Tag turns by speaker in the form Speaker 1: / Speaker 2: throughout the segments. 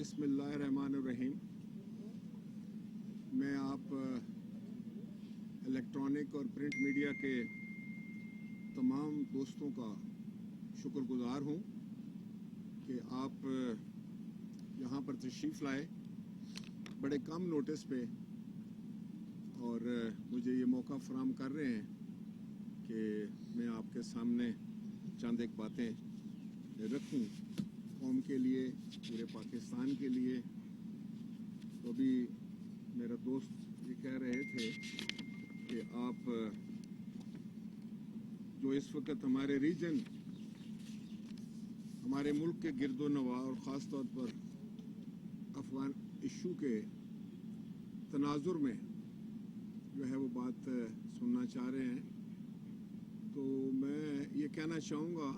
Speaker 1: बिस्मिल्लाहिर्रहमानिर्रहीम। मैं आप इलेक्ट्रॉनिक और प्रिंट मीडिया के तमाम दोस्तों का शुक्रगुजार हूँ कि आप यहाँ पर तशरीफ़ लाए बड़े कम नोटिस पे और मुझे ये मौका फराहम कर रहे हैं कि मैं आपके सामने चंद एक बातें रखूं कौम के लिए, पूरे पाकिस्तान के लिए। तो अभी मेरा दोस्त ये कह रहे थे कि आप जो इस वक्त हमारे रीजन, हमारे मुल्क के गिरदोनवा और ख़ास तौर पर अफगान इशू के तनाजुर में जो है वो बात सुनना चाह रहे हैं, तो मैं ये कहना चाहूँगा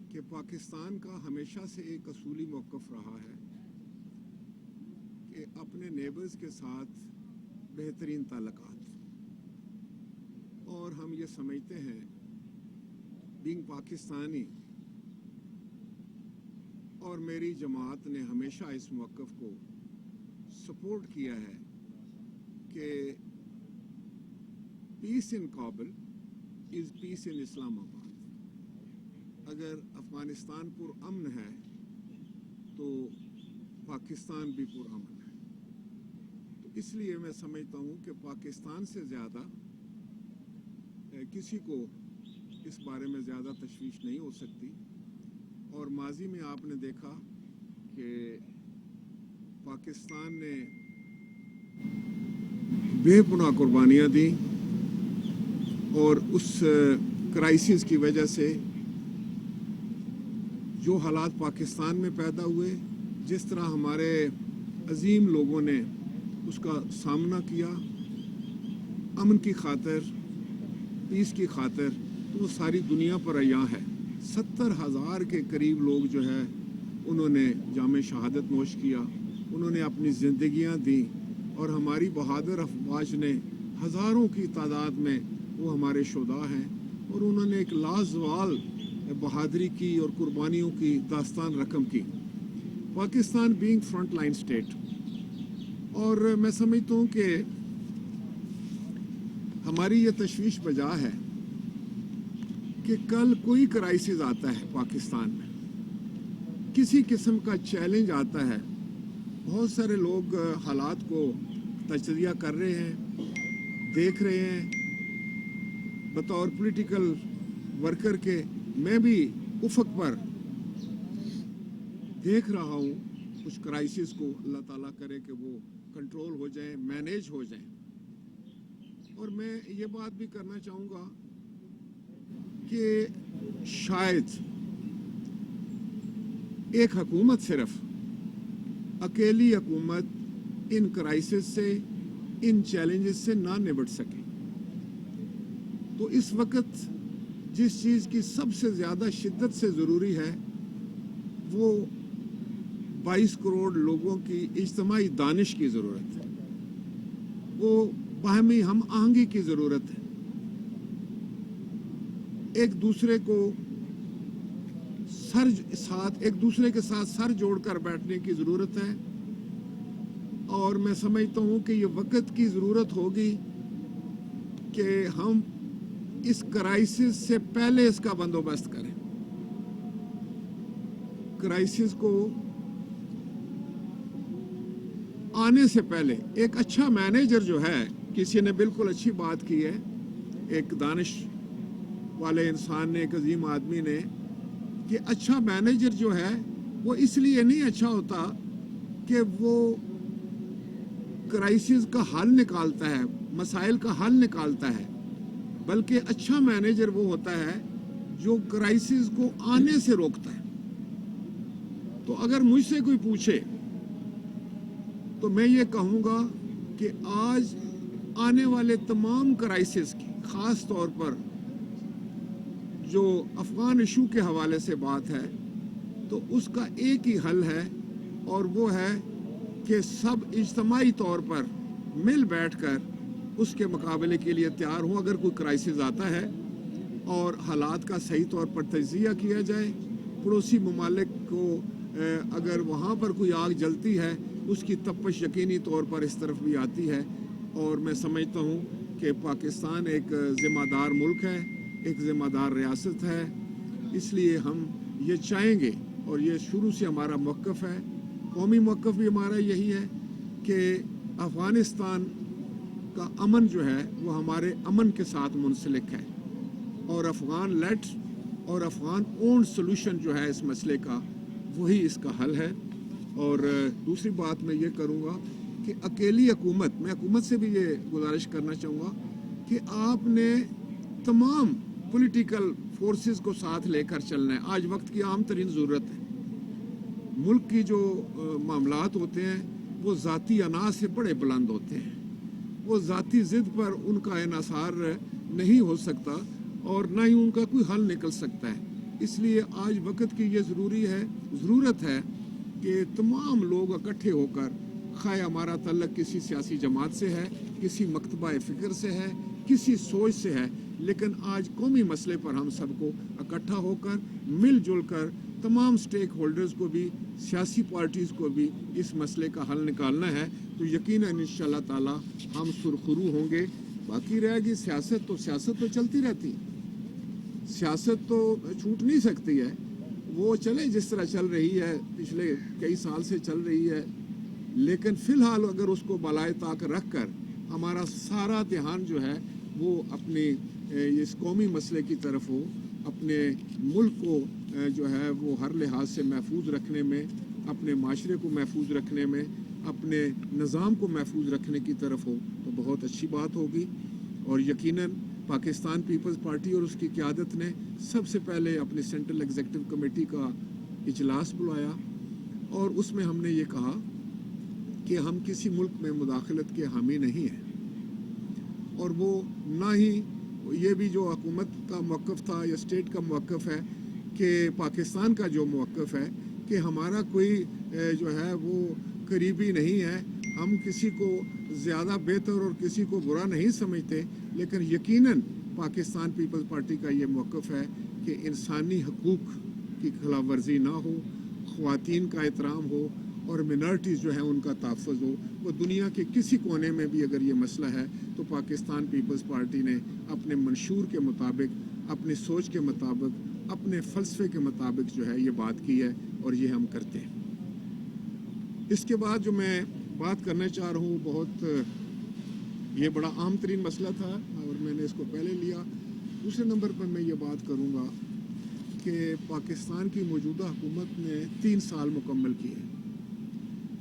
Speaker 1: कि पाकिस्तान का हमेशा से एक असूली मौक़िफ़ रहा है कि अपने नेबर्स के साथ बेहतरीन ताल्लुकात, और हम ये समझते हैं बीइंग पाकिस्तानी, और मेरी जमात ने हमेशा इस मौक़िफ़ को सपोर्ट किया है कि peace in Kabul is peace in Islamabad. अगर अफ़गानिस्तान पुरअमन है तो पाकिस्तान भी पुरअमन है। तो इसलिए मैं समझता हूँ कि पाकिस्तान से ज़्यादा किसी को इस बारे में ज़्यादा तशवीश नहीं हो सकती। और माजी में आपने देखा कि पाकिस्तान ने बेपनाह कुर्बानियाँ दी, और उस क्राइसिस की वजह से जो हालात पाकिस्तान में पैदा हुए, जिस तरह हमारे अजीम लोगों ने उसका सामना किया अमन की खातिर, पीस की खातिर, तो वो सारी दुनिया पर अयां है। 70,000 के करीब लोग जो है उन्होंने जामे शहादत नोश किया, उन्होंने अपनी ज़िंदगियां दी, और हमारी बहादुर अफवाज ने हज़ारों की तादाद में वो हमारे शुहदा हैं, और उन्होंने एक लाजवाल बहादुरी की और कुर्बानियों की दास्तान रकम की। Pakistan being front line state, और मैं समझता हूँ कि हमारी ये तशवीश बजा है कि कल कोई क्राइसिस आता है पाकिस्तान में, किसी किस्म का चैलेंज आता है, बहुत सारे लोग हालात को तजज़िया कर रहे हैं, देख रहे हैं। बतौर पॉलिटिकल वर्कर के मैं भी उफ़क़ पर देख रहा हूँ कुछ क्राइसिस को। अल्लाह ताला करे कि वो कंट्रोल हो जाए, मैनेज हो जाए। और मैं ये बात भी करना चाहूँगा कि शायद एक हुकूमत, सिर्फ अकेली हुकूमत इन क्राइसिस से, इन चैलेंजेस से ना निपट सके। तो इस वक्त जिस चीज़ की सबसे ज़्यादा शिद्दत से ज़रूरी है वो 22 करोड़ लोगों की इज्तिमाई दानिश की ज़रूरत है, वो बाहमी हम आहंगी की ज़रूरत है, एक दूसरे के साथ सर जोड़कर बैठने की ज़रूरत है। और मैं समझता हूँ कि ये वक्त की ज़रूरत होगी कि हम इस क्राइसिस से पहले इसका बंदोबस्त करें। क्राइसिस को आने से पहले एक अच्छा मैनेजर जो है, किसी ने बिल्कुल अच्छी बात की है, एक दानिश वाले इंसान ने, एक अजीम आदमी ने, कि अच्छा मैनेजर जो है वो इसलिए नहीं अच्छा होता कि वो क्राइसिस का हल निकालता है, मसाइल का हल निकालता है, बल्कि अच्छा मैनेजर वो होता है जो क्राइसिस को आने से रोकता है। तो अगर मुझसे कोई पूछे तो मैं ये कहूँगा कि आज आने वाले तमाम क्राइसिस की, ख़ास तौर पर जो अफ़गान इशू के हवाले से बात है, तो उसका एक ही हल है, और वो है कि सब इज्तिमाई तौर पर मिल बैठकर उसके मुकाबले के लिए तैयार हों। अगर कोई क्राइसिस आता है और हालात का सही तौर पर तज्ज़िया किया जाए, पड़ोसी ममालिक को अगर वहाँ पर कोई आग जलती है उसकी तपश यकीनी तौर पर इस तरफ भी आती है। और मैं समझता हूँ कि पाकिस्तान एक ज़िम्मेदार मुल्क है, एक ज़िम्मेदार रियासत है, इसलिए हम ये चाहेंगे और ये शुरू से हमारा मौक़िफ़ है, कौमी मौक़िफ़ भी हमारा यही है कि अफ़गानिस्तान का अमन जो है वो हमारे अमन के साथ मुंसलिक है और अफ़गान लेड और अफ़गान ओन्ड सोल्यूशन जो है इस मसले का वही इसका हल है। और दूसरी बात मैं ये करूँगा कि अकेली हुकूमत, मैं हुकूमत से भी ये गुजारिश करना चाहूँगा कि आपने तमाम पॉलिटिकल फोर्सेस को साथ लेकर चलना है। आज वक्त की आम तरीन ज़रूरत है। मुल्क की जो मामलात होते हैं वो ज़ाती अनाज से बड़े बुलंद होते हैं, वो ज़ाती ज़िद पर उनका इन्हिसार नहीं हो सकता और ना ही उनका कोई हल निकल सकता है। इसलिए आज वक्त की ये ज़रूरत है कि तमाम लोग इकट्ठे होकर, खाए हमारा तल्लक किसी सियासी जमात से है, किसी मकतबा फ़िक्र से है, किसी सोच से है, लेकिन आज कौमी मसले पर हम सबको इकट्ठा होकर मिलजुल कर तमाम स्टेक होल्डर्स को भी, सियासी पार्टीज़ को भी इस मसले का हल निकालना है। तो यकीनन इंशाअल्लाह ताला हम सुरखरू होंगे। बाकी रहेगी सियासत, तो सियासत तो चलती रहती है, सियासत तो छूट नहीं सकती है, वो चले जिस तरह चल रही है, पिछले कई साल से चल रही है। लेकिन फ़िलहाल अगर उसको बलाए ताक रख कर हमारा सारा ध्यान जो है वो अपने इस कौमी मसले की तरफ हो, अपने मुल्क को जो है वो हर लिहाज से महफूज रखने में, अपने माशरे को महफूज रखने में, अपने निज़ाम को महफूज रखने की तरफ हो, तो बहुत अच्छी बात होगी। और यकीनन पाकिस्तान पीपल्स पार्टी और उसकी क़यादत ने सबसे पहले अपनी सेंट्रल एग्जीक्यूटिव कमेटी का इजलास बुलाया और उसमें हमने ये कहा कि हम किसी मुल्क में मुदाखलत के हामी नहीं हैं और वो ना ही ये भी जो हुकूमत का मौक़िफ़ था या स्टेट का मौक़िफ़ है कि पाकिस्तान का जो मौक़िफ़ है कि हमारा कोई जो है वो करीबी नहीं है, हम किसी को ज़्यादा बेहतर और किसी को बुरा नहीं समझते, लेकिन यकीनन पाकिस्तान पीपल्स पार्टी का ये मौक़िफ़ है कि इंसानी हकूक़ की खिलाफ वर्जी ना हो, ख़वातीन का एहतराम हो और मिनॉरिटीज़ जो हैं उनका तहफ़्फ़ुज़ हो। वो दुनिया के किसी कोने में भी अगर ये मसला है तो पाकिस्तान पीपल्स पार्टी ने अपने मंशूर के मुताबिक, अपनी सोच के मुताबिक, अपने फ़लसफ़े के मुताबिक जो है ये बात की है और ये हम करते हैं। इसके बाद जो मैं बात करना चाह रहा हूँ, बहुत ये बड़ा आम तरीन मसला था और मैंने इसको पहले लिया। दूसरे नंबर पर मैं ये बात करूँगा कि पाकिस्तान की मौजूदा हुकूमत ने 3 साल मुकम्मल किए।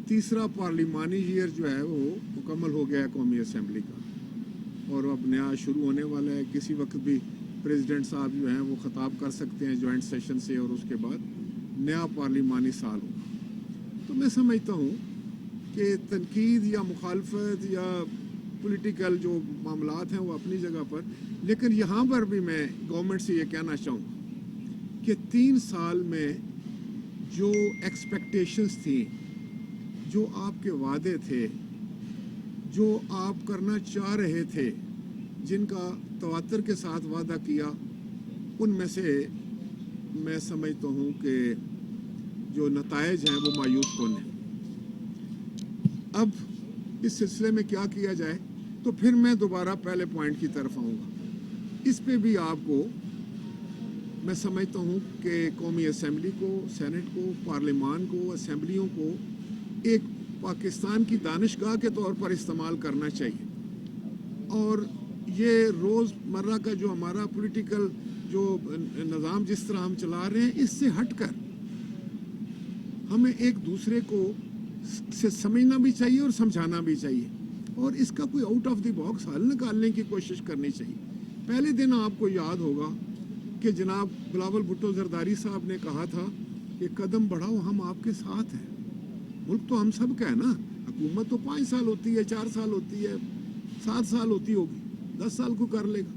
Speaker 1: तीसरा पार्लिमानी ईयर जो है वो मुकम्मल हो गया है कौमी असम्बली का और अब नया शुरू होने वाला है। किसी वक्त भी प्रेसिडेंट साहब जो हैं वो ख़िताब कर सकते हैं जॉइंट सेशन से और उसके बाद नया पार्लिमानी साल होगा। तो मैं समझता हूँ कि तनकीद या मुखालफत या पॉलिटिकल जो मामलात हैं वो अपनी जगह पर, लेकिन यहाँ पर भी मैं गवर्नमेंट से ये कहना चाहूँगा कि 3 साल में जो एक्सपेक्टेशंस थी, जो आपके वादे थे, जो आप करना चाह रहे थे, जिनका तवातर के साथ वादा किया, उनमें से मैं समझता हूँ कि जो नताइज हैं वो मायूस कौन है। अब इस सिलसिले में क्या किया जाए, तो फिर मैं दोबारा पहले पॉइंट की तरफ आऊँगा। इस पे भी आपको मैं समझता हूँ कि कौमी असम्बली को, सेनेट को, पार्लिमान को, असम्बलियों को एक पाकिस्तान की दानिशगाह के तौर पर इस्तेमाल करना चाहिए और ये रोज़मर्रा का जो हमारा पॉलिटिकल जो निज़ाम जिस तरह हम चला रहे हैं, इससे हटकर हमें एक दूसरे को से समझना भी चाहिए और समझाना भी चाहिए और इसका कोई आउट ऑफ द बॉक्स हल निकालने की कोशिश करनी चाहिए। पहले दिन आपको याद होगा कि जनाब बिलावल भुट्टो जरदारी साहब ने कहा था कि कदम बढ़ाओ, हम आपके साथ हैं। मुल्क तो हम सब का है ना, हुकूमत तो 5 साल होती है, 4 साल होती है, 7 साल होती होगी, 10 साल को कर लेगा,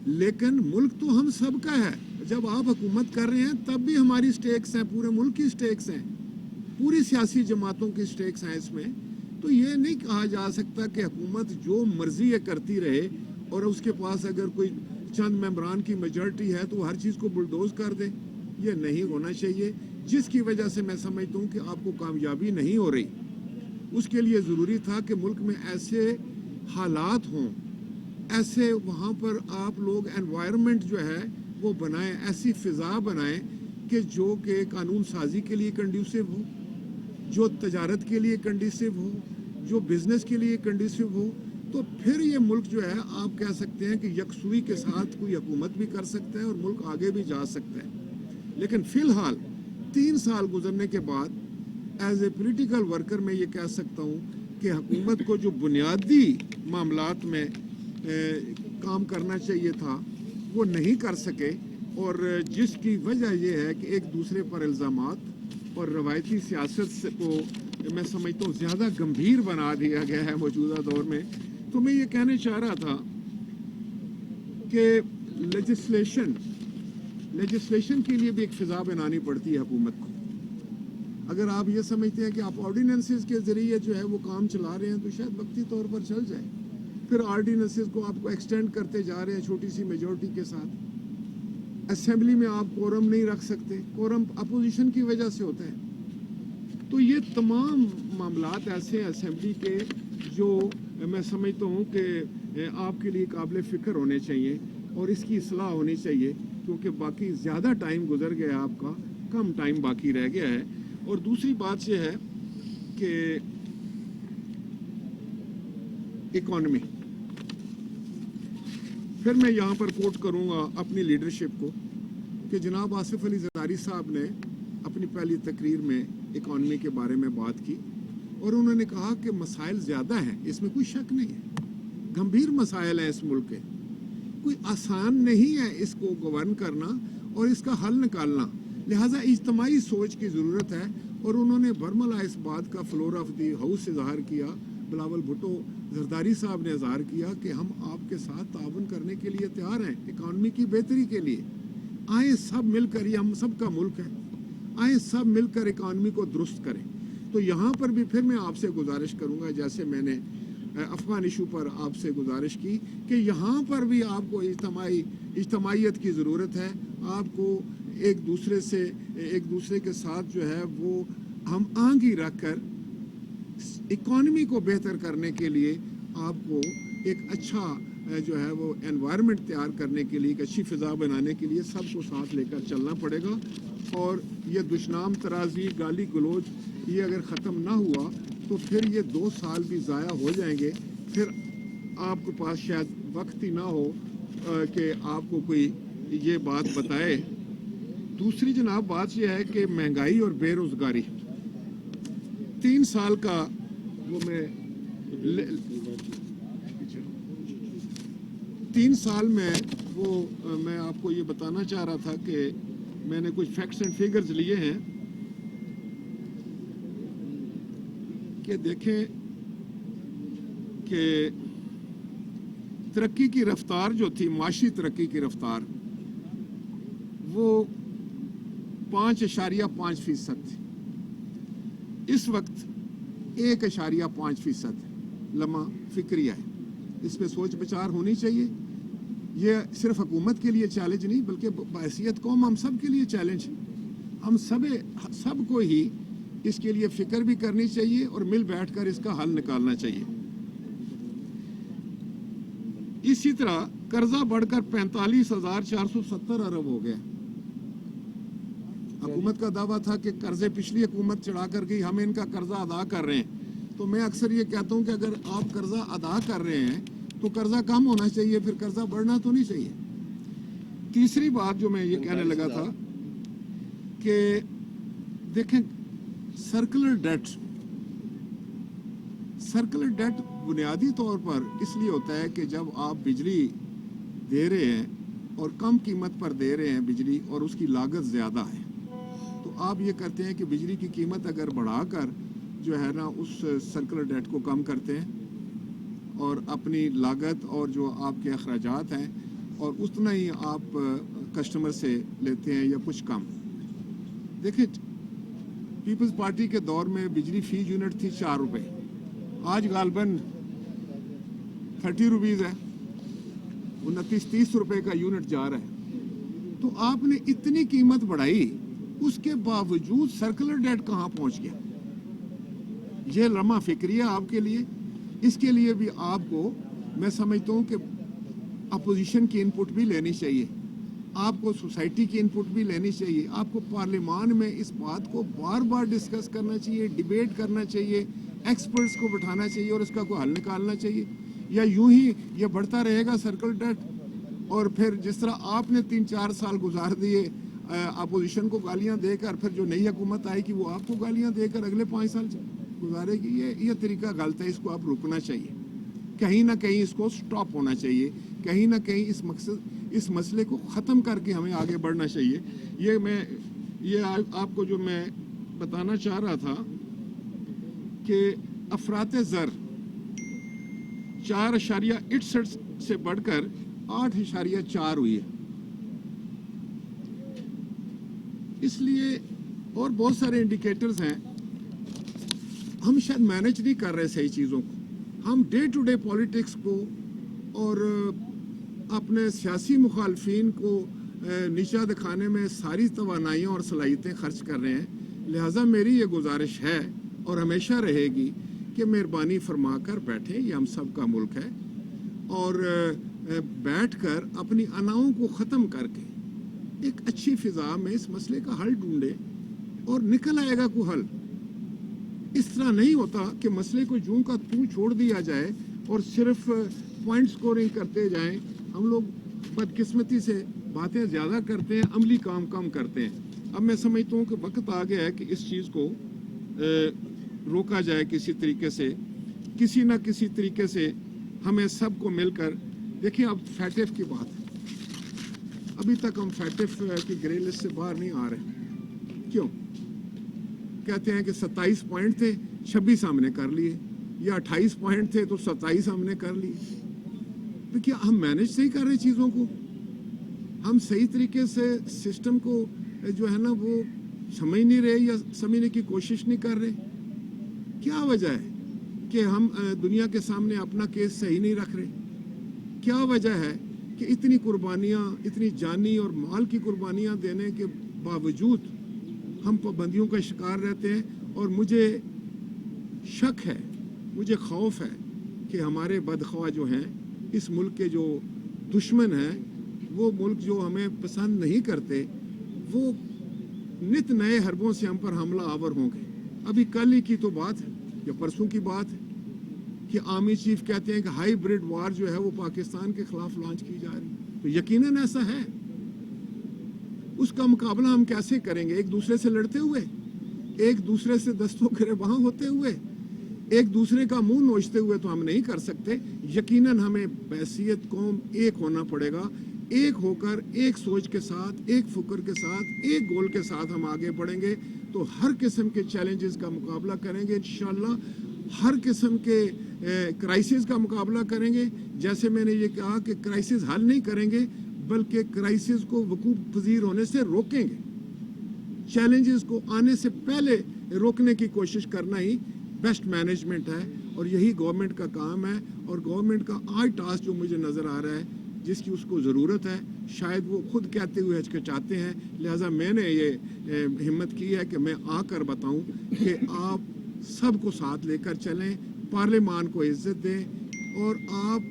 Speaker 1: लेकिन मुल्क तो हम सब का है। जब आप हुकूमत कर रहे हैं तब भी हमारी स्टेक्स हैं, पूरे मुल्क की स्टेक्स हैं, पूरी सियासी जमातों की स्टेक्स हैं इसमें। तो ये नहीं कहा जा सकता कि हुकूमत जो मर्जी है करती रहे और उसके पास अगर कोई चंद मेंबरान की मेजॉरिटी है तो हर चीज़ को बुलडोज कर दे। ये नहीं होना चाहिए। जिसकी वजह से मैं समझता हूँ कि आपको कामयाबी नहीं हो रही। उसके लिए ज़रूरी था कि मुल्क में ऐसे हालात हों, ऐसे वहाँ पर आप लोग एनवायरनमेंट जो है वो बनाएं, ऐसी फ़िज़ा बनाएं कि जो कि कानून साजी के लिए कंड्यूसिव हो, जो तजारत के लिए कंड्यूसिव हो, जो बिज़नेस के लिए कंड्यूसिव हो। तो फिर ये मुल्क जो है आप कह सकते हैं कि यकसुई के साथ कोई हुकूमत भी कर सकता है और मुल्क आगे भी जा सकता है। लेकिन फ़िलहाल 3 साल गुजरने के बाद एज ए पॉलिटिकल वर्कर मैं ये कह सकता हूँ कि हुकूमत को जो बुनियादी मामलात में काम करना चाहिए था वो नहीं कर सके, और जिसकी वजह ये है कि एक दूसरे पर इल्ज़ामात और रवायती सियासत को मैं समझता हूँ ज़्यादा गंभीर बना दिया गया है मौजूदा दौर में। तो मैं ये कहना चाह रहा था कि लेजिस्लेशन के लिए भी एक फ़िज़ा बनानी पड़ती है हुकूमत को। अगर आप ये समझते हैं कि आप ऑर्डिनेंसेस के ज़रिए जो है वो काम चला रहे हैं तो शायद वक्ती तौर पर चल जाए, फिर ऑर्डिनेंसेस को आपको एक्सटेंड करते जा रहे हैं छोटी सी मेजॉरिटी के साथ। असेंबली में आप कोरम नहीं रख सकते, कोरम अपोजिशन की वजह से होता है। तो ये तमाम मामलात ऐसे हैं असेंबली के जो मैं समझता हूँ कि आपके लिए काबिल फ़िक्र होने चाहिए और इसकी इस्लाह होनी चाहिए, क्योंकि बाकी ज़्यादा टाइम गुजर गया, आपका कम टाइम बाकी रह गया है। और दूसरी बात यह है कि इकॉनमी, फिर मैं यहाँ पर कोट करूँगा अपनी लीडरशिप को कि जनाब आसिफ अली ज़रदारी साहब ने अपनी पहली तकरीर में इकॉनमी के बारे में बात की और उन्होंने कहा कि मसाइल ज़्यादा हैं, इसमें कोई शक नहीं है, गंभीर मसाइल हैं इस मुल्क के, कोई आसान नहीं है इसको गवर्न करना और इसका हल निकालना, लिहाजा इज्तमाही सोच की ज़रूरत है। और उन्होंने बरमला इस बात का फ्लोर ऑफ दी हाउस इजहार किया, बिलावल भुट्टो जरदारी साहब ने इजहार किया कि हम आपके साथ ताउन करने के लिए तैयार हैं इकॉनमी की बेहतरी के लिए। आए सब मिलकर, ये हम सब का मुल्क है, आए सब मिलकर इकॉनमी को दुरुस्त करें। तो यहाँ पर भी फिर मैं आपसे गुजारिश करूँगा, जैसे मैंने अफ़गान इशू पर आपसे गुजारिश की, कि यहाँ पर भी आपको इज्तमाइयत की ज़रूरत है। आपको एक दूसरे के साथ जो है वो हम आंगी रख कर इकॉनमी को बेहतर करने के लिए आपको एक अच्छा जो है वो एनवायरनमेंट तैयार करने के लिए, एक अच्छी फ़िज़ा बनाने के लिए सबको साथ लेकर चलना पड़ेगा। और ये दुश्मन तराजी, गाली गलोच, ये अगर ख़त्म ना हुआ तो फिर ये 2 साल भी ज़ाया हो जाएंगे, फिर आपके पास शायद वक्त ही ना हो कि आपको कोई ये बात बताए। दूसरी जनाब बात यह है कि महंगाई और बेरोज़गारी 3 साल का वो मैं 3 साल में वो मैं आपको ये बताना चाह रहा था कि मैंने कुछ फैक्ट्स एंड फिगर्स लिए हैं कि देखें कि तरक्की की रफ्तार जो थी, माशी तरक्की की रफ्तार, वो 5.5% थी। इस वक्त 1.5% लम्हा फिक्रिया है। इस पे सोच विचार होनी चाहिए। ये सिर्फ हुकूमत के लिए चैलेंज नहीं, बल्कि बहैसियत कौम हम सब के लिए चैलेंज है। हम सबको ही इसके लिए फ़िक्र भी करनी चाहिए और मिल बैठकर इसका हल निकालना चाहिए। इसी तरह कर्जा बढ़कर 45,470 अरब हो गया। हुकूमत का दावा था कि कर्जे पिछली हुकूमत चढ़ा कर गई, हम इनका कर्जा अदा कर रहे हैं। तो मैं अक्सर ये कहता हूँ कि अगर आप कर्जा अदा कर रहे हैं तो कर्जा कम होना चाहिए, फिर कर्जा बढ़ना तो नहीं चाहिए। तीसरी बात जो मैं ये कहने लगा था कि देखें, सर्कुलर डेट बुनियादी तौर पर इसलिए होता है कि जब आप बिजली दे रहे हैं और कम कीमत पर दे रहे हैं बिजली और उसकी लागत ज़्यादा है, तो आप ये करते हैं कि बिजली की कीमत अगर बढ़ाकर जो है ना उस सर्कुलर डेट को कम करते हैं और अपनी लागत और जो आपके अखराजात हैं और उतना ही आप कस्टमर से लेते हैं या कुछ कम। देखिए, पीपल्स पार्टी के दौर में बिजली फी यूनिट थी 4 रुपये, आज गालबन 30 रुपीज़ है, 29-30 रुपये का यूनिट जा रहा है। तो आपने इतनी कीमत बढ़ाई, उसके बावजूद सर्कुलर डेट कहाँ पहुँच गया? ये लम्हा फिक्री है आपके लिए। इसके लिए भी आपको मैं समझता हूँ कि अपोजिशन की इनपुट भी लेनी चाहिए, आपको सोसाइटी की इनपुट भी लेनी चाहिए, आपको पार्लियामान में इस बात को बार बार डिस्कस करना चाहिए, डिबेट करना चाहिए, एक्सपर्ट्स को बिठाना चाहिए और इसका कोई हल निकालना चाहिए। या यूं ही ये बढ़ता रहेगा सर्कल डेट, और फिर जिस तरह आपने 3-4 साल गुजार दिए अपोजिशन को गालियां देकर, फिर जो नई हुकूमत आएगी वो आपको गालियां देकर अगले 5 साल गुजारेगी। ये तरीका गलत है, इसको आप रुकना चाहिए, कहीं ना कहीं इसको स्टॉप होना चाहिए, कहीं ना कहीं इस मसले को ख़त्म करके हमें आगे बढ़ना चाहिए। ये आपको जो मैं बताना चाह रहा था कि अफरात ज़र 4.61 से बढ़कर 8.4 हुई है। इसलिए और बहुत सारे इंडिकेटर्स हैं, हम शायद मैनेज नहीं कर रहे सही चीज़ों को। हम डे टू डे पॉलिटिक्स को और अपने सियासी मुखालफिन को नीचा दिखाने में सारी तवानाइयाँ और सलाहियतें खर्च कर रहे हैं। लिहाजा मेरी ये गुजारिश है और हमेशा रहेगी कि मेहरबानी फरमा कर बैठें, ये हम सब का मुल्क है, और बैठकर अपनी अनाओं को ख़त्म करके एक अच्छी फ़िज़ा में इस मसले का हल ढूंढे और निकल आएगा कोई हल। इस तरह नहीं होता कि मसले को जूं का तूं छोड़ दिया जाए और सिर्फ पॉइंट स्कोरिंग करते जाएं। हम लोग बदकिस्मती से बातें ज़्यादा करते हैं, अमली काम कम करते हैं। अब मैं समझता हूँ कि वक्त आ गया है कि इस चीज़ को रोका जाए किसी तरीके से, किसी न किसी तरीके से हमें सबको मिलकर। देखिए अब फैटिफ की बात है, अभी तक हम फैटिफ की ग्रे लिस्ट से बाहर नहीं आ रहे। क्यों? कहते हैं कि 27 पॉइंट थे, 26 हमने कर लिए, या 28 पॉइंट थे तो 27 हमने कर लिए। तो क्या हम मैनेज नहीं कर रहे चीज़ों को? हम सही तरीके से सिस्टम को जो है ना वो समझ नहीं रहे या समझने की कोशिश नहीं कर रहे? क्या वजह है कि हम दुनिया के सामने अपना केस सही नहीं रख रहे? क्या वजह है कि इतनी कुर्बानियाँ, इतनी जानी और माल की कुर्बानियाँ देने के बावजूद हम पाबंदियों का शिकार रहते हैं? और मुझे शक है, मुझे खौफ है कि हमारे बदख्वाह जो हैं, इस मुल्क के जो दुश्मन हैं, वो मुल्क जो हमें पसंद नहीं करते, वो नित नए हरबों से हम पर हमला आवर होंगे। अभी कल ही की तो बात है या परसों की बात है कि आर्मी चीफ कहते हैं कि हाइब्रिड वार जो है वो पाकिस्तान के खिलाफ लॉन्च की जा रही है। तो यकीनन ऐसा है। उसका मुकाबला हम कैसे करेंगे? एक दूसरे से लड़ते हुए, एक दूसरे से दस्तों गिरबां होते हुए, एक दूसरे का मुंह नोचते हुए तो हम नहीं कर सकते। यकीनन हमें बैसियत कौम एक होना पड़ेगा, एक होकर एक सोच के साथ, एक फिक्र के साथ, एक गोल के साथ हम आगे बढ़ेंगे तो हर किस्म के चैलेंजेस का मुकाबला करेंगे इंशाल्लाह। हर किस्म के क्राइसिस का मुकाबला करेंगे। जैसे मैंने ये कहा कि क्राइसिस हल नहीं करेंगे बल्कि क्राइसिस को वकूफ़ पजीर होने से रोकेंगे। चैलेंजेस को आने से पहले रोकने की कोशिश करना ही बेस्ट मैनेजमेंट है और यही गवर्नमेंट का काम है। और गवर्नमेंट का आज टास्क जो मुझे नज़र आ रहा है, जिसकी उसको ज़रूरत है, शायद वो खुद कहते हुए हिचकिचाते हैं। लिहाजा मैंने ये हिम्मत की है कि मैं आकर बताऊं कि आप सबको साथ लेकर चलें, पार्लियामान को इज़्ज़त दें। और आप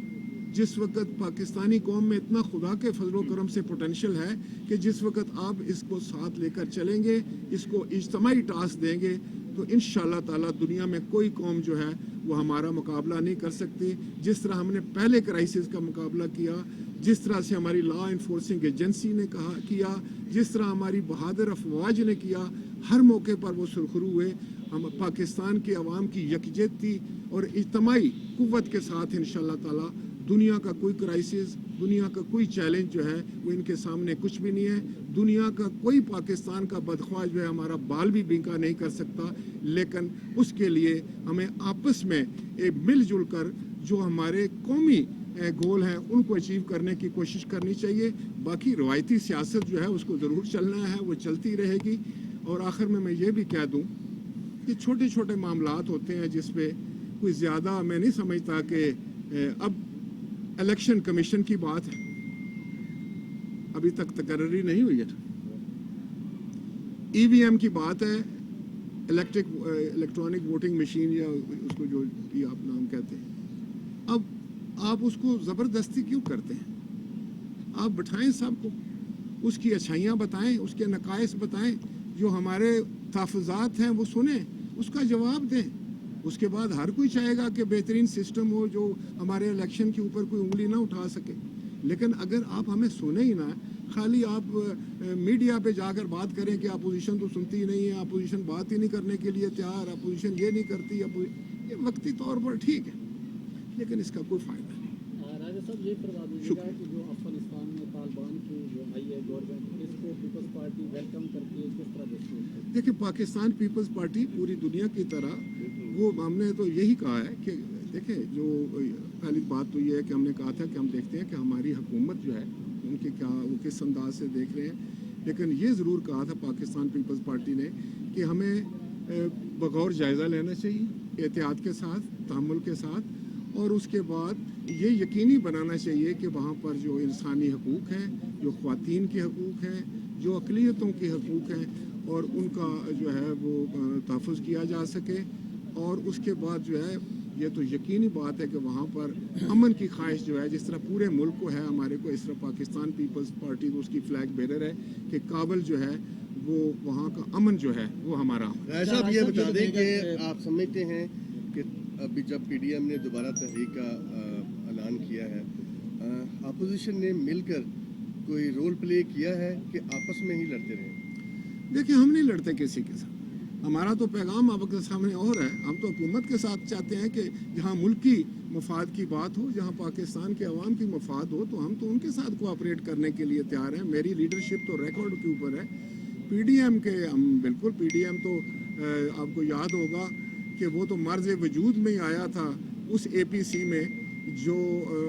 Speaker 1: जिस वक्त पाकिस्तानी कौम में इतना खुदा के फजलो करम से पोटेंशियल है कि जिस वक्त आप इसको साथ लेकर चलेंगे, इसको इज्तमाही टास्क देंगे, तो इंशाअल्लाह ताला दुनिया में कोई कौम जो है वो हमारा मुकाबला नहीं कर सकती। जिस तरह हमने पहले क्राइसिस का मुकाबला किया, जिस तरह से हमारी लॉ इन्फोर्सिंग एजेंसी ने किया, जिस तरह हमारी बहादुर अफवाज ने किया, हर मौके पर वो सुरखरू हुए। हम पाकिस्तान के अवाम की यकजहती और इज्तमाही कुव्वत के साथ इंशाअल्लाह ताला दुनिया का कोई क्राइसिस, दुनिया का कोई चैलेंज जो है वो इनके सामने कुछ भी नहीं है। दुनिया का कोई पाकिस्तान का बदख्वाह जो है हमारा बाल भी बिंका नहीं कर सकता। लेकिन उसके लिए हमें आपस में एक मिलजुल कर जो हमारे कौमी गोल हैं उनको अचीव करने की कोशिश करनी चाहिए। बाकी रवायती सियासत जो है उसको ज़रूर चलना है, वो चलती रहेगी। और आखिर में मैं ये भी कह दूँ कि छोटे छोटे मामलात होते हैं जिस पे कोई ज़्यादा मैं नहीं समझता कि अब इलेक्शन कमीशन की बात है, अभी तक तकर्री नहीं हुई है। EVM की बात है, इलेक्ट्रॉनिक वोटिंग मशीन या उसको जो भी आप नाम कहते हैं, अब आप उसको ज़बरदस्ती क्यों करते हैं? आप बिठाएं सबको, उसकी अच्छाइयाँ बताएं, उसके नकाइस बताएं, जो हमारे तहफ़्फ़ुज़ात हैं वो सुने, उसका जवाब दें। उसके बाद हर कोई चाहेगा कि बेहतरीन सिस्टम हो जो हमारे इलेक्शन के ऊपर कोई उंगली ना उठा सके। लेकिन अगर आप हमें सुने ही ना, खाली आप मीडिया पे जाकर बात करें कि अपोजिशन तो सुनती ही नहीं है, अपोजिशन बात ही नहीं करने के लिए तैयार, अपोजिशन ये नहीं करती, ये वक्ती तौर पर ठीक है, लेकिन इसका कोई फ़ायदा नहीं।
Speaker 2: राजा साहब ये करवा दीजिएगा कि जो अफगानिस्तान में तालिबान की जो आई है गवर्नमेंट, इसको पीपल्स पार्टी वेलकम करती है, किस तरह देखती है?
Speaker 1: देखिए, पाकिस्तान पीपल्स पार्टी पूरी दुनिया की तरह, वो हमने तो यही कहा है कि देखिए, जो पहली बात तो ये है कि हमने कहा था कि हम देखते हैं कि हमारी हुकूमत जो है उनके क्या, वो किस अंदाज से देख रहे हैं। लेकिन ये ज़रूर कहा था पाकिस्तान पीपल्स पार्टी ने कि हमें बगौर जायज़ा लेना चाहिए, एहतियात के साथ, तहम्मुल के साथ, और उसके बाद ये यकीनी बनाना चाहिए कि वहाँ पर जो इंसानी हकूक़ हैं, जो ख़वातीन के हकूक़ हैं, जो अक़लियतों के हकूक़ हैं, और उनका जो है वो तहफ़्फ़ुज़ किया जा सके। और उसके बाद जो है, ये तो यकीनी बात है कि वहाँ पर अमन की ख्वाहिश जो है, जिस तरह पूरे मुल्क को है हमारे को, इस तरह पाकिस्तान पीपल्स पार्टी तो उसकी फ्लैग बेरर है कि काबुल जो है वो वहाँ का अमन जो है वो हमारा।
Speaker 3: राय साहब ये बता दें कि आप समझते हैं कि अभी जब PDM ने दोबारा तहरीक का ऐलान किया है, अपोजिशन ने मिलकर कोई रोल प्ले किया है कि आपस में ही लड़ते रहे?
Speaker 1: देखिए, हम नहीं लड़ते किसी के साथ, हमारा तो पैगाम आपके सामने और है। हम तो हुकूमत के साथ चाहते हैं कि जहाँ मुल्क की मफाद की बात हो, जहाँ पाकिस्तान के अवाम की मफाद हो, तो हम तो उनके साथ कोऑपरेट करने के लिए तैयार हैं। मेरी लीडरशिप तो रिकॉर्ड के ऊपर है। PDM के हम बिल्कुल, PDM तो आपको याद होगा कि वो तो मर्ज़ वजूद में ही आया था उस APC में जो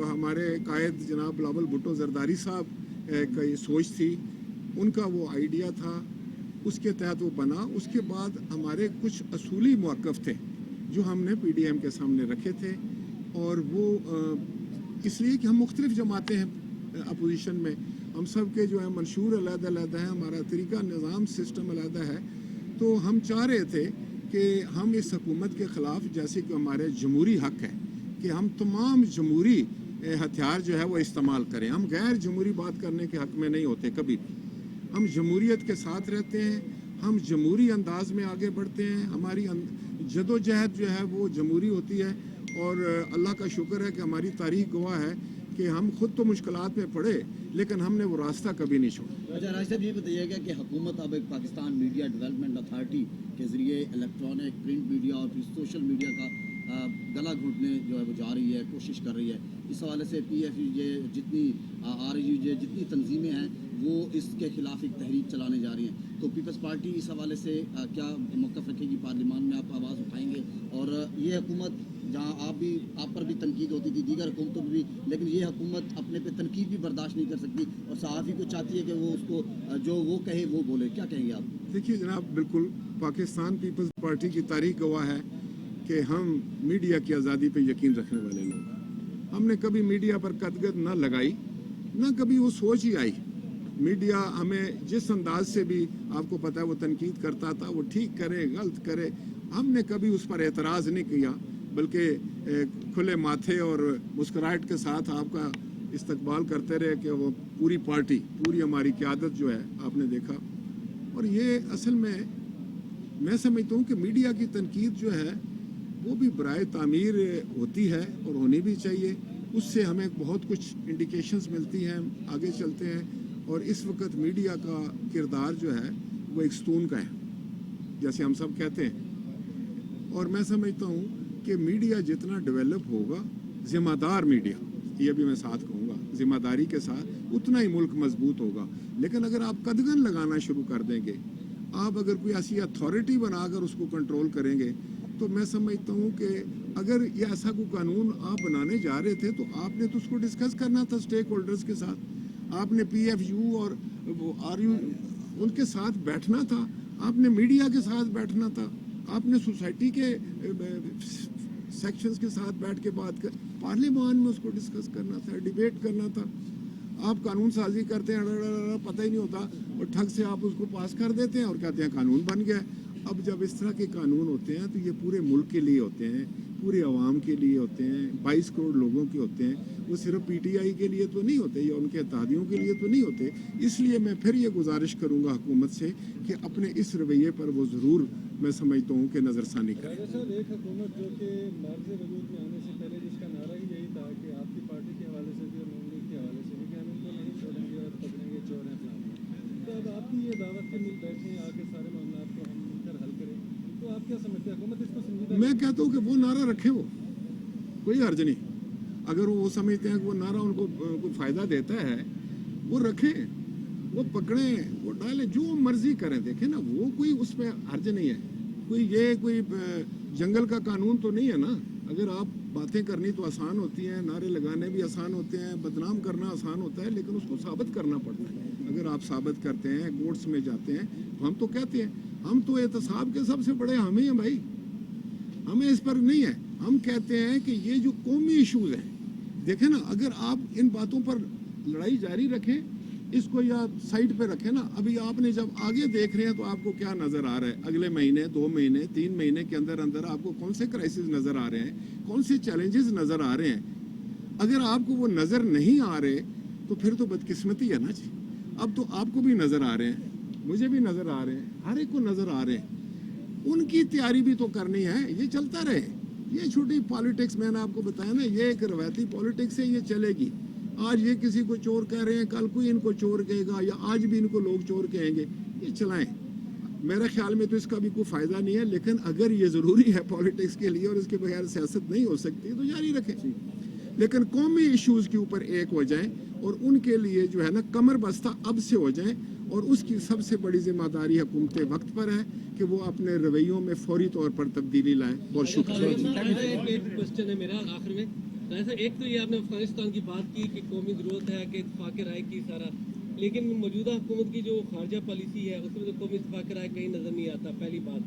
Speaker 1: हमारे कायद जनाब बिलावल भुट्टो जरदारी साहब का ये सोच थी, उनका वो आइडिया था, उसके तहत वो बना। उसके बाद हमारे कुछ असूली मौक़िफ़ थे जो हमने PDM के सामने रखे थे, और वो इसलिए कि हम मुख्तलिफ जमातें हैं अपोजिशन में, हम सब के जो है मंशूर अलग-अलग है, हमारा तरीका निज़ाम सिस्टम अलग है। तो हम चाह रहे थे कि हम इस हुकूमत के ख़िलाफ़, जैसे कि हमारे जमहूरी हक़ है कि हम तमाम जमहूरी हथियार जो है वो इस्तेमाल करें। हम गैर जमहूरी बात करने के हक़ में नहीं होते कभी भी। हम जमहूरियत के साथ रहते हैं, हम जमहूरी अंदाज में आगे बढ़ते हैं, हमारी जदोजहद जो है वो जमहूरी होती है। और अल्लाह का शुक्र है कि हमारी तारीख़ गवाह है कि हम खुद तो मुश्किलात में पड़े, लेकिन हमने वो रास्ता कभी नहीं छोड़ा।
Speaker 4: अच्छा राज साहब, ये बताइएगा कि हुकूमत अब एक पाकिस्तान मीडिया डेवलपमेंट अथॉरिटी के ज़रिए इलेक्ट्रॉनिक, प्रिंट मीडिया और फिर सोशल मीडिया का गला घोटने जो है वो जा रही है, कोशिश कर रही है। इस हवाले से PFUJ जितनी RUJ जितनी तंजीमें हैं वो इसके खिलाफ एक तहरीक चलाने जा रही हैं। तो पीपल्स पार्टी इस हवाले से क्या मौक़िफ़ रखेगी? पार्लियामान में आप आवाज़ उठाएंगे? और ये हुकूमत, जहाँ आप पर भी तनकीद होती थी, दीगर हुकूमतों पर भी, लेकिन ये हुकूमत अपने पे तनकीद भी बर्दाश्त नहीं कर सकती और सहाफ़ी को चाहती है कि वो उसको जो वो कहे वो बोले। क्या कहेंगे आप?
Speaker 1: देखिए जनाब, बिल्कुल पाकिस्तान पीपल्स पार्टी की तारीख़ गवाह है कि हम मीडिया की आज़ादी पे यकीन रखने वाले लोग। हमने कभी मीडिया पर कदगद ना लगाई, ना कभी वो सोच ही आई। मीडिया हमें जिस अंदाज से भी, आपको पता है, वो तनकीद करता था, वो ठीक करे गलत करे, हमने कभी उस पर एतराज़ नहीं किया, बल्कि खुले माथे और मुस्कुराहट के साथ आपका इस्तकबाल करते रहे कि वो पूरी पार्टी, पूरी हमारी क़यादत जो है आपने देखा। और ये असल में मैं समझता हूँ कि मीडिया की तनकीद जो है वो भी बराए तामीर होती है और होनी भी चाहिए। उससे हमें बहुत कुछ इंडिकेशंस मिलती हैं, आगे चलते हैं। और इस वक्त मीडिया का किरदार जो है वो एक स्तून का है, जैसे हम सब कहते हैं। और मैं समझता हूँ कि मीडिया जितना डेवलप होगा, ज़िम्मेदार मीडिया, ये भी मैं साथ कहूँगा, ज़िम्मेदारी के साथ, उतना ही मुल्क मजबूत होगा। लेकिन अगर आप कदगन लगाना शुरू कर देंगे, आप अगर कोई ऐसी अथॉरिटी बनाकर उसको कंट्रोल करेंगे, तो मैं समझता हूँ कि अगर ये ऐसा कोई कानून आप बनाने जा रहे थे तो आपने तो उसको डिस्कस करना था स्टेक होल्डर्स के साथ। आपने PFU और RU उनके साथ बैठना था, आपने मीडिया के साथ बैठना था, आपने सोसाइटी के सेक्शंस के साथ बैठ के बात कर, पार्लियामान में उसको डिस्कस करना था, डिबेट करना था। आप कानून साजी करते हैं, पता ही नहीं होता, और ठग से आप उसको पास कर देते हैं और कहते हैं कानून बन गया। अब जब इस तरह के कानून होते हैं तो ये पूरे मुल्क के लिए होते हैं, पूरे अवाम के लिए होते हैं, 22 करोड़ लोगों के होते हैं, वो सिर्फ पीटीआई के लिए तो नहीं होते या उनके इत्तेहादियों के लिए तो नहीं होते। इसलिए मैं फिर ये गुजारिश करूँगा हुकूमत से कि अपने इस रवैये पर वो ज़रूर, मैं समझता हूँ कि नज़रसानी करें।
Speaker 5: साहब, एक हुकूमत जो कि मर्ज वजूद में आने से पहले जिसका नारा ही यही था कि आपकी पार्टी के हवाले से भी और नून लीग के हवाले से भी कि हम इनको नहीं छोड़ेंगे और पकड़ेंगे चोर हैं फलाना, तो अब आपकी ये दावत के मिल बैठे हैं आके सारे मामला को हम मिलकर हल करें, तो आप क्या समझते हैं हुकूमत इसको संजीदा?
Speaker 1: मैं कहता हूँ कि वो नारा रखें, वो कोई हर्ज नहीं। अगर वो समझते हैं कि वो नारा उनको कोई फ़ायदा देता है, वो रखें, वो पकड़ें, वो डालें, जो मर्जी करें। देखें ना, वो कोई उस पर हर्ज नहीं है। कोई जंगल का कानून तो नहीं है ना। अगर आप बातें करनी तो आसान होती हैं, नारे लगाने भी आसान होते हैं, बदनाम करना आसान होता है, लेकिन उसको साबित करना पड़ता है। अगर आप साबित करते हैं, कोर्ट्स में जाते हैं, तो हम तो कहते हैं, हम तो एहतसाब के सबसे बड़े हम ही हैं भाई, हमें इस पर नहीं है। हम कहते हैं कि ये जो कौमी इश्यूज हैं, देखें ना, अगर आप इन बातों पर लड़ाई जारी रखें, इसको या साइड पे रखें ना। अभी आपने जब आगे देख रहे हैं तो आपको क्या नज़र आ रहा है? अगले महीने, 2 महीने, 3 महीने के अंदर अंदर आपको कौन से क्राइसिस नज़र आ रहे हैं, कौन से चैलेंजेस नज़र आ रहे हैं? अगर आपको वो नज़र नहीं आ रहे तो फिर तो बदकिस्मती है ना जी। अब तो आपको भी नज़र आ रहे हैं, मुझे भी नज़र आ रहे हैं, हर एक को नज़र आ रहे हैं। उनकी तैयारी भी तो करनी है, ये चलता रहे। ये छोटी पॉलिटिक्स, मैंने आपको बताया ना, ये एक रवायती पॉलिटिक्स है, ये चलेगी। आज ये किसी को चोर कह रहे हैं, कल कोई इनको चोर कहेगा, या आज भी इनको लोग चोर कहेंगे, ये चलाएं। मेरे ख्याल में तो इसका भी कोई फ़ायदा नहीं है, लेकिन अगर ये ज़रूरी है पॉलिटिक्स के लिए और इसके बगैर सियासत नहीं हो सकती तो जारी रखें। लेकिन कौमी इश्यूज़ के ऊपर एक हो जाएं और उनके लिए जो है ना कमर बस्ता अब से हो जाएं, और उसकी सबसे बड़ी जिम्मेदारी हुकूमत वक्त पर है कि वो अपने रवैयों में फौरी तौर पर तब्दीली लाएं। बहुत शुक्रिया।
Speaker 6: एक क्वेश्चन है मेरा आखिर में। ऐसा एक तो ये आपने अफगानिस्तान की बात की कि कौमी ज़रूरत है कि इत्तेफाक राय की सारा, लेकिन मौजूदा हुकूमत की जो खारजा पॉलिसी है उसमें तो कौमी इत्तेफाक राय कहीं नज़र नहीं आता, पहली बात।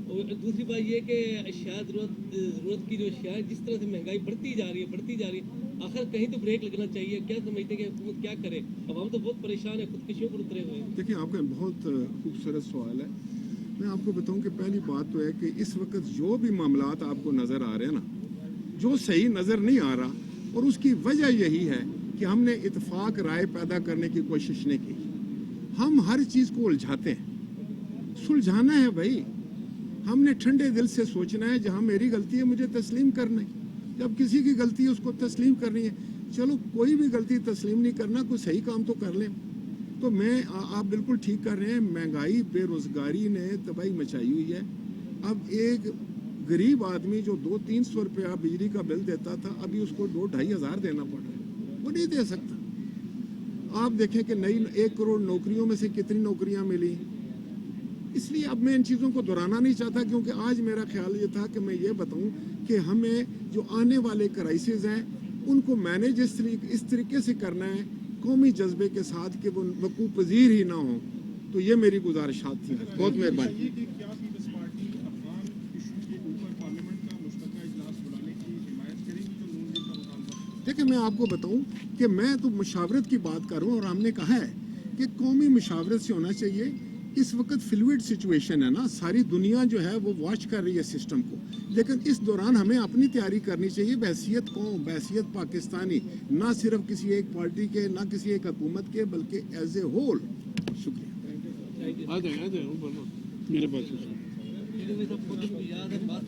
Speaker 6: और दूसरी बात ये कि अशिया ज़रूरत की जो अशिया जिस तरह से महंगाई बढ़ती जा रही है, आखिर कहीं तो ब्रेक लगना चाहिए। क्या समझते हैं कि हुकूमत क्या करे? अब हम तो बहुत परेशान है, खुदकुशियों पर उतरे हुए हैं।
Speaker 1: देखिए, आपका बहुत खूबसूरत सवाल है। मैं आपको बताऊं कि पहली बात तो है कि इस वक्त जो भी मामलात आपको नज़र आ रहे हैं ना, जो सही नज़र नहीं आ रहा, और उसकी वजह यही है कि हमने इत्तेफाक राय पैदा करने की कोशिश नहीं की। हम हर चीज़ को उलझाते हैं। सुलझाना है भाई, हमने ठंडे दिल से सोचना है, जहाँ मेरी गलती है मुझे तस्लीम करना है, जब किसी की गलती है उसको तस्लीम करनी है। चलो, कोई भी गलती तस्लीम नहीं करना, कोई सही काम तो कर लें। तो आप बिल्कुल ठीक कर रहे हैं, महंगाई बेरोज़गारी ने तबाही मचाई हुई है। अब एक गरीब आदमी जो 200-300 रुपया बिजली का बिल देता था, अभी उसको 2-2.5 हज़ार देना पड़ रहा है, वो नहीं दे सकता। आप देखें कि नई 1 करोड़ नौकरियों में से कितनी नौकरियां मिली। इसलिए अब मैं इन चीज़ों को दोहराना नहीं चाहता, क्योंकि आज मेरा ख्याल ये था कि मैं ये बताऊं कि हमें जो आने वाले क्राइसिस हैं उनको मैनेज इस तरीके से करना है, कौमी जज्बे के साथ, कि वो वकूफ़ पज़ीर ही ना हो। तो ये मेरी गुजारिशात थी। बहुत मेहरबानी। देखिए, मैं आपको बताऊं कि मैं तो मुशावरत की बात कर रहा हूँ, और हमने कहा है कि कौमी मुशावरत से होना चाहिए। इस वक्त फ्लूइड सिचुएशन है ना, सारी दुनिया जो है वो वॉच कर रही है सिस्टम को, लेकिन इस दौरान हमें अपनी तैयारी करनी चाहिए बहैसियत कौम, बहैसियत पाकिस्तानी, ना सिर्फ किसी एक पार्टी के, ना किसी एक हुकूमत के, बल्कि एज ए होल। शुक्रिया। मेरे पास
Speaker 6: याद है बात